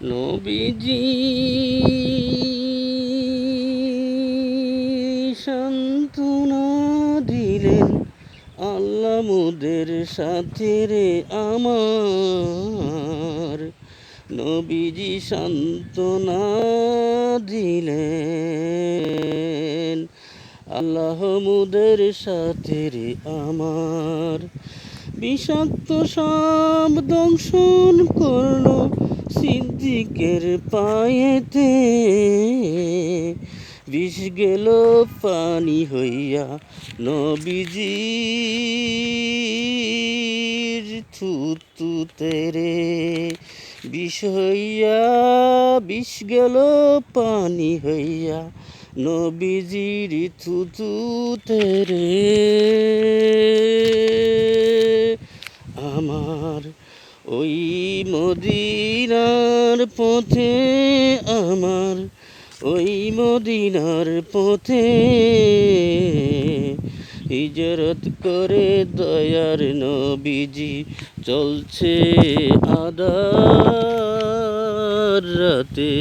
নবীজি সান্ত্বনা দিলেন, আল্লাহ মোদের সাথে রে আমার। নবীজি সান্ত্বনা দিলেন, আল্লাহ মোদের সাথে রে আমার। বিষাক্ত সাপ দংশন করলো সিদ্দিকের পায়েতে, বিষ গেল পানি হইয়া নবীজির থুতুতে রে। বিষ হইয়া বিষ গেল পানি হইয়া নবীজির থুতুতে রে। আমার ওই মদিনার পথে, আমার ওই মদিনার পথে হিজরত করে দয়ার নবীজি চলছে আধার রাতে।